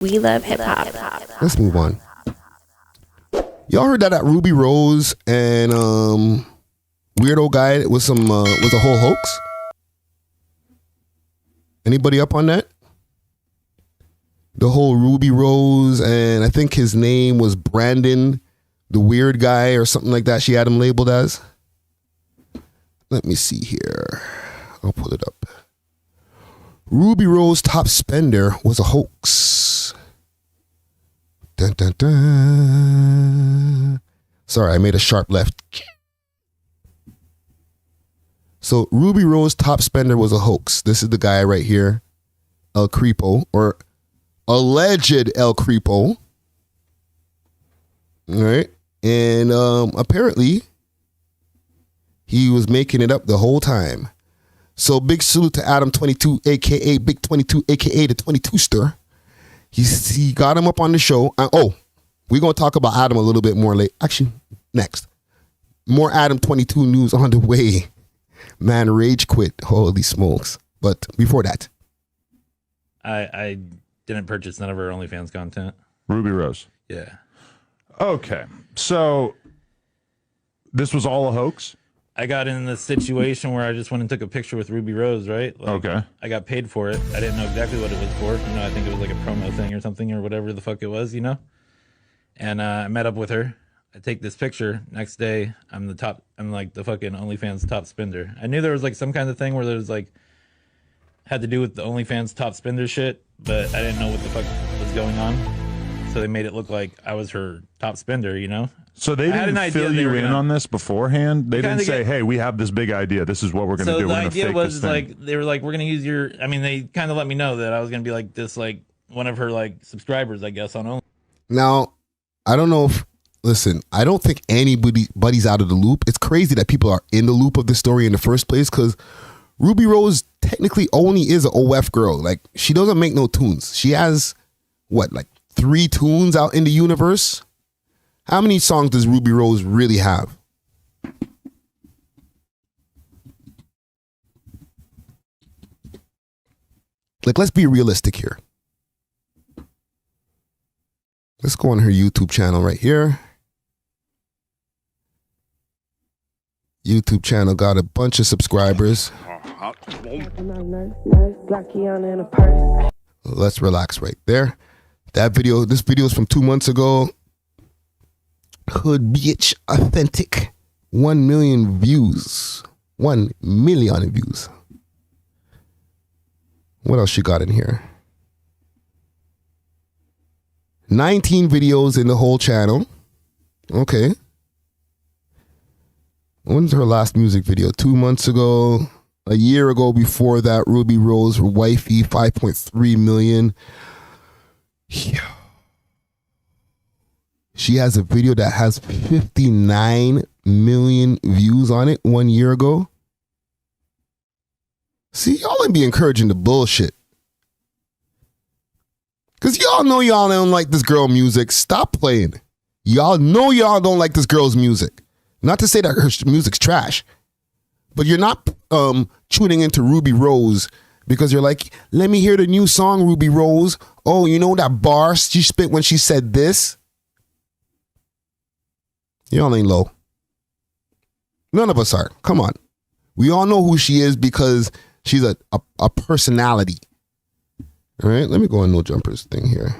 We love hip hop. Let's move on. Y'all heard that Ruby Rose and weirdo guy was a whole hoax? Anybody up on that? The whole Ruby Rose, and I think his name was Brandon, the weird guy or something like that she had him labeled as. Let me see here. I'll pull it up. Ruby Rose top spender was a hoax. Dun, dun, dun. Sorry, I made a sharp left. So Ruby Rose top spender was a hoax. This is the guy right here, El Creepo, or alleged El Creepo. All right. And apparently he was making it up the whole time. So big salute to Adam 22, aka Big 22, aka the 22ster. He got him up on the show. We're gonna talk about Adam a little bit more late. Actually, next. More Adam 22 news on the way. Man, rage quit. Holy smokes. But before that, I didn't purchase none of her OnlyFans content. Ruby Rose. Yeah. Okay. So this was all a hoax? I got in this situation where I just went and took a picture with Ruby Rose, right? Like, okay. I got paid for it. I didn't know exactly what it was for. I think it was like a promo thing or something or whatever the fuck it was, And I met up with her. I take this picture. Next day, I'm like the fucking OnlyFans top spender. I knew there was like some kind of thing where there was like, had to do with the OnlyFans top spender shit, but I didn't know what the fuck was going on. So they made it look like I was her top spender, So they didn't fill you in on this beforehand? They didn't say, hey, we have this big idea. This is what we're going to do. So the idea was like, they were like, we're going to use your, they kind of let me know that I was going to be like this, like one of her like subscribers, I guess, on Only. Now, I don't know if, listen, I don't think anybody's out of the loop. It's crazy that people are in the loop of this story in the first place because Ruby Rose technically only is an OF girl. Like, she doesn't make no tunes. She has, like 3 tunes out in the universe? How many songs does Ruby Rose really have? Like, let's be realistic here. Let's go on her YouTube channel right here. YouTube channel got a bunch of subscribers. Let's relax right there. This video is from 2 months ago. Hood bitch authentic. 1 million views. 1 million views. What else she got in here? 19 videos in the whole channel. Okay. When's her last music video? 2 months ago. A year ago before that, Ruby Rose, her wifey, 5.3 million. Yeah. She has a video that has 59 million views on it 1 year ago. See, y'all ain't be encouraging the bullshit. Because y'all know y'all don't like this girl music. Stop playing. Y'all know y'all don't like this girl's music. Not to say that her music's trash. But you're not tuning into Ruby Rose because you're like, let me hear the new song, Ruby Rose. Oh, you know that bar she spit when she said this? Y'all ain't low. None of us are. Come on. We all know who she is because she's a personality. All right, let me go on No Jumpers thing here.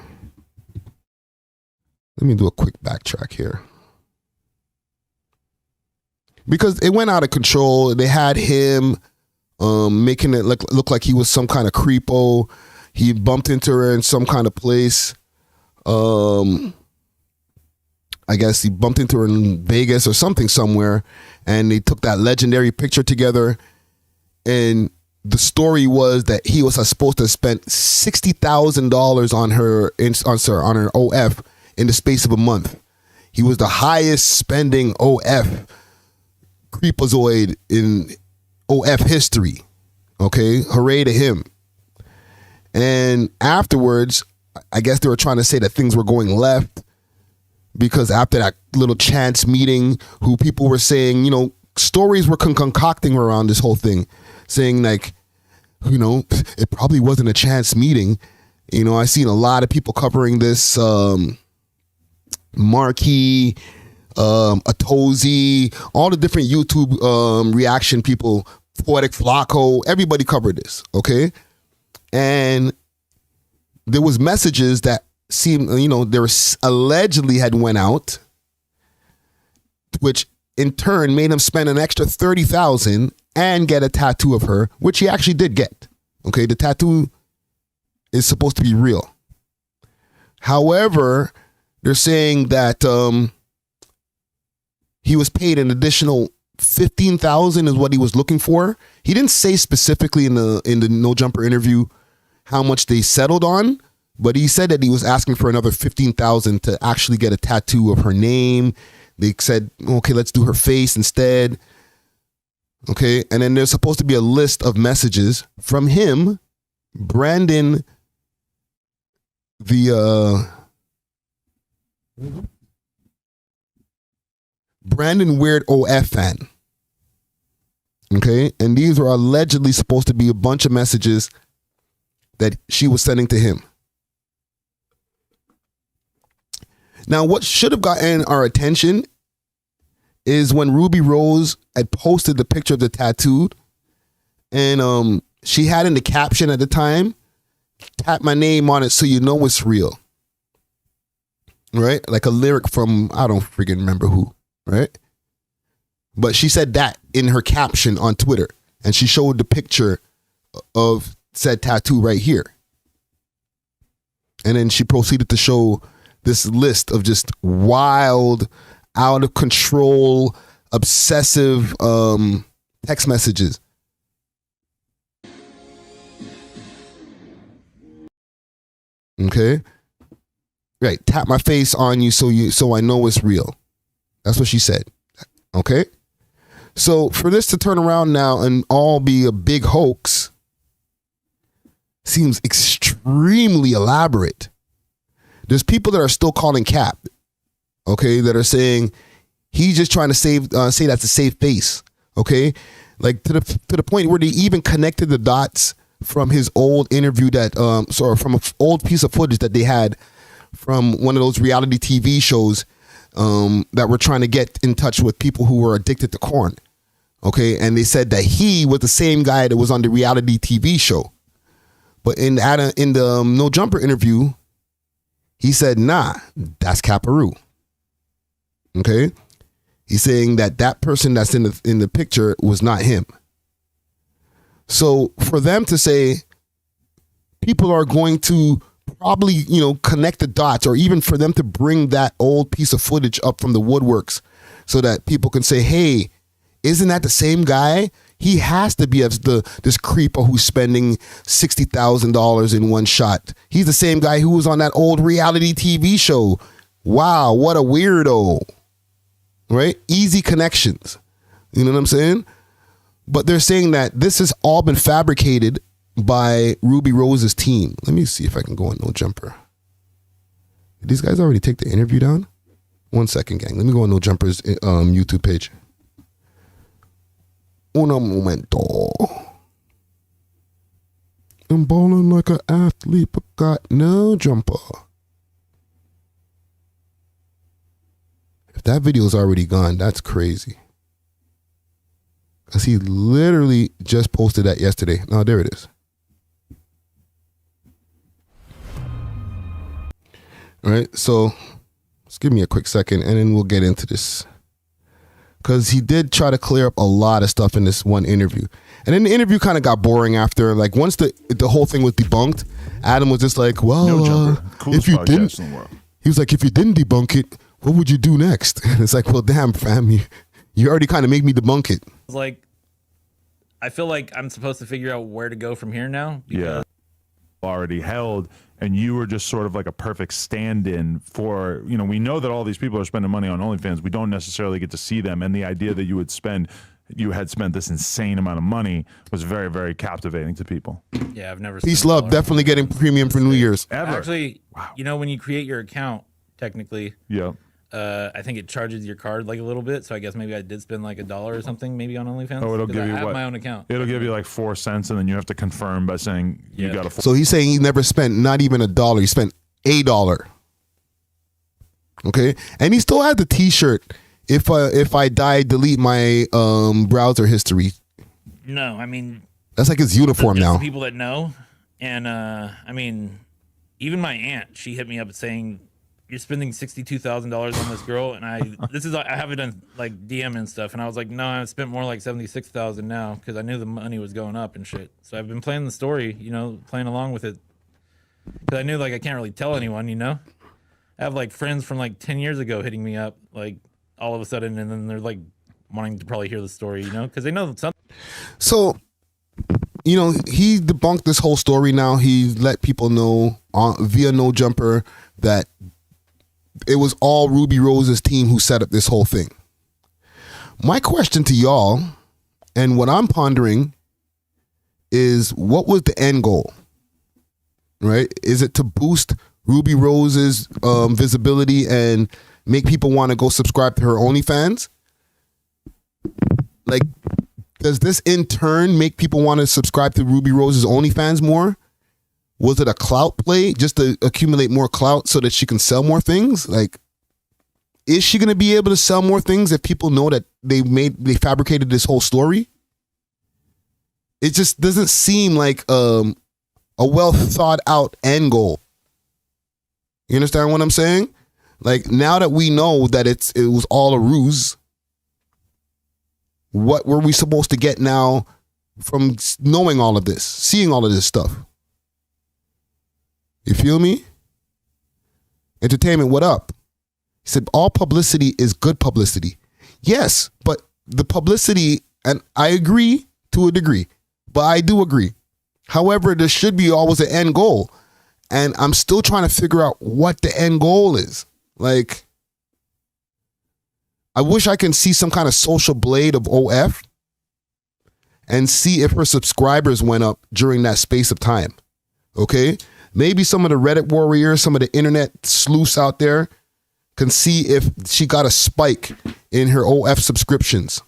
Let me do a quick backtrack here. Because it went out of control. They had him making it look like he was some kind of creepo. He bumped into her in some kind of place. I guess he bumped into her in Vegas or something somewhere. And they took that legendary picture together. And the story was that he was supposed to spend $60,000 on her OF in the space of a month. He was the highest spending OF creepazoid in OF history. Okay, hooray to him. And afterwards, I guess they were trying to say that things were going left because after that little chance meeting, who people were saying, stories were concocting around this whole thing, saying like, it probably wasn't a chance meeting. You know, I've seen a lot of people covering this. Marquee, Atozi, all the different YouTube reaction people, Poetic Flacco, everybody covered this, okay? And there was messages that seemed, you know, there was allegedly had went out, which in turn made him spend an extra $30,000 and get a tattoo of her, which he actually did get. Okay, the tattoo is supposed to be real. However, they're saying that he was paid an additional $15,000 is what he was looking for. He didn't say specifically in the No Jumper interview how much they settled on, but he said that he was asking for another $15,000 to actually get a tattoo of her name. They said, okay, let's do her face instead. Okay, and then there's supposed to be a list of messages from him, Brandon, Brandon Weird OF fan. Okay, and these are allegedly supposed to be a bunch of messages that she was sending to him. Now, what should have gotten our attention is when Ruby Rose had posted the picture of the tattooed, and she had in the caption at the time, "Tap my name on it so you know it's real." Right? Like a lyric from, I don't freaking remember who, right? But she said that in her caption on Twitter, and she showed the picture of said tattoo right here. And then she proceeded to show this list of just wild, out of control, obsessive text messages. Okay? Right. Tap my face on you so I know it's real. That's what she said. Okay? So for this to turn around now and all be a big hoax seems extremely elaborate. There's people that are still calling cap, okay, that are saying he's just trying to say that's a safe face, okay, like to the point where they even connected the dots from his old interview from an old piece of footage that they had from one of those reality TV shows that were trying to get in touch with people who were addicted to corn, okay, and they said that he was the same guy that was on the reality TV show, but in the No Jumper interview, he said, nah, that's Caparoo. Okay? He's saying that person that's in the picture was not him. So for them to say people are going to probably, you know, connect the dots, or even for them to bring that old piece of footage up from the woodworks so that people can say, hey, isn't that the same guy? He has to be this creeper who's spending $60,000 in one shot. He's the same guy who was on that old reality TV show. Wow, what a weirdo. Right? Easy connections. You know what I'm saying? But they're saying that this has all been fabricated by Ruby Rose's team. Let me see if I can go on No Jumper. Did these guys already take the interview down? 1 second, gang. Let me go on No Jumper's YouTube page. Uno momento. I'm balling like an athlete, but got no jumper. If that video is already gone, that's crazy. Because he literally just posted that yesterday. No, there it is. All right, so just give me a quick second and then we'll get into this. Because he did try to clear up a lot of stuff in this one interview. And then the interview kind of got boring after. Like, once the whole thing was debunked, Adam was just like, well, if you didn't, he was like, if you didn't debunk it, what would you do next? And it's like, well, damn, fam, you already kind of made me debunk it. Like, I feel like I'm supposed to figure out where to go from here now. Yeah. Already held, and you were just sort of like a perfect stand-in for, you know, we know that all these people are spending money on OnlyFans. We don't necessarily get to see them, and the idea that you had spent this insane amount of money was very, very captivating to people. Yeah, I've never. Peace, love, definitely getting premium for New Year's. Ever. Actually, wow. You know, when you create your account, technically, yeah, I think it charges your card like a little bit. So I guess maybe I did spend like $1 or something maybe on OnlyFans. Oh, it'll 'Cause give I you have what? my own account. It'll give you like 4 cents, and then you have to confirm by saying you Yeah. got a. 4. So he's saying he never spent not even $1. He spent $1. Okay, and he still had the T-shirt. If I die, delete my browser history. No, I mean That's like his uniform just now. the people that know, and I mean, even my aunt, she hit me up saying, "You're spending $62,000 on this girl," and I have it on like DM and stuff, and I was like, "No, I spent more like 76,000 now because I knew the money was going up and shit." So I've been playing the story, playing along with it, because I knew like I can't really tell anyone, I have like friends from like 10 years ago hitting me up like all of a sudden, and then they're like wanting to probably hear the story, because they know something. So, he debunked this whole story now. He let people know via No Jumper that it was all Ruby Rose's team who set up this whole thing. My question to y'all, and what I'm pondering, is what was the end goal? Right? Is it to boost Ruby Rose's visibility and make people want to go subscribe to her OnlyFans? Like, does this in turn make people want to subscribe to Ruby Rose's OnlyFans more? Was it a clout play just to accumulate more clout so that she can sell more things? Like, is she going to be able to sell more things if people know that they fabricated this whole story? It just doesn't seem like a well thought out end goal. You understand what I'm saying? Like, now that we know that it was all a ruse, what were we supposed to get now from knowing all of this, seeing all of this stuff? You feel me? Entertainment, what up? He said, all publicity is good publicity. Yes, but the publicity, and I agree to a degree, but I do agree. However, there should be always an end goal. And I'm still trying to figure out what the end goal is. Like, I wish I can see some kind of social blade of OF and see if her subscribers went up during that space of time. Okay? Maybe some of the Reddit warriors, some of the internet sleuths out there can see if she got a spike in her OF subscriptions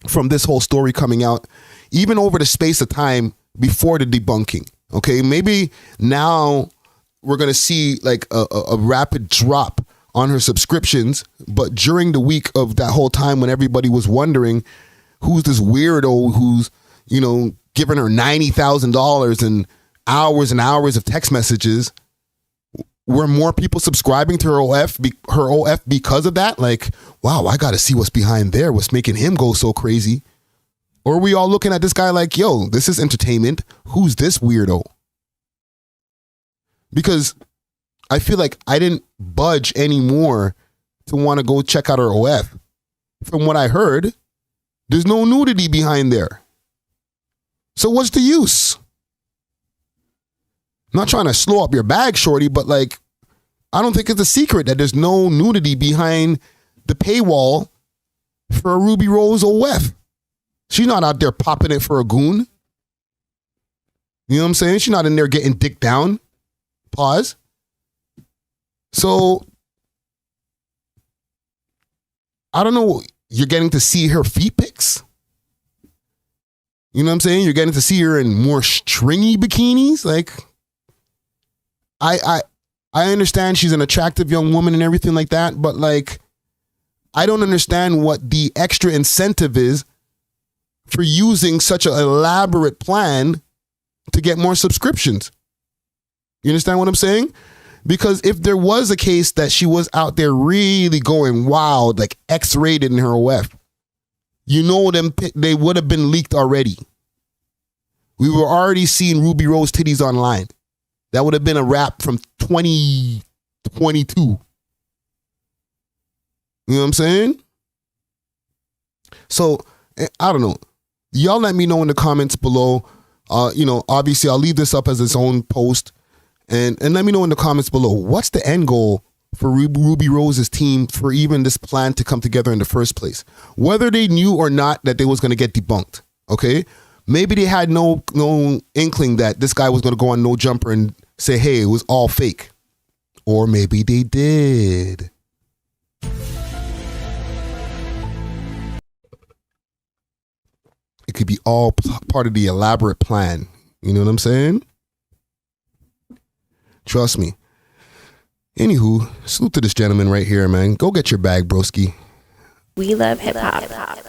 from this whole story coming out, even over the space of time before the debunking. Okay, maybe now we're going to see like a rapid drop on her subscriptions, but during the week of that whole time when everybody was wondering who's this weirdo who's, giving her $90,000 and hours of text messages, were more people subscribing to her OF because of that? Like, wow, I got to see what's behind there, what's making him go so crazy. Or are we all looking at this guy like, yo, this is entertainment. Who's this weirdo? Because I feel like I didn't budge anymore to want to go check out her OF. From what I heard, there's no nudity behind there. So what's the use? I'm not trying to slow up your bag, shorty, but like, I don't think it's a secret that there's no nudity behind the paywall for a Ruby Rose OF. She's not out there popping it for a goon. You know what I'm saying? She's not in there getting dick down. Pause. So, I don't know. You're getting to see her feet pics. You know what I'm saying? You're getting to see her in more stringy bikinis. Like, I understand she's an attractive young woman and everything like that, but like, I don't understand what the extra incentive is for using such an elaborate plan to get more subscriptions. You understand what I'm saying? Because if there was a case that she was out there really going wild, like X-rated in her OF, they would have been leaked already. We were already seeing Ruby Rose titties online. That would have been a wrap from 2022. You know what I'm saying? So, I don't know. Y'all let me know in the comments below. Obviously I'll leave this up as its own post. And let me know in the comments below, what's the end goal for Ruby Rose's team for even this plan to come together in the first place? Whether they knew or not that they was going to get debunked, okay? Maybe they had no inkling that this guy was going to go on No Jumper and say, hey, it was all fake. Or maybe they did. It could be all part of the elaborate plan. You know what I'm saying? Trust me. Anywho, salute to this gentleman right here, man. Go get your bag, broski. We love hip hop.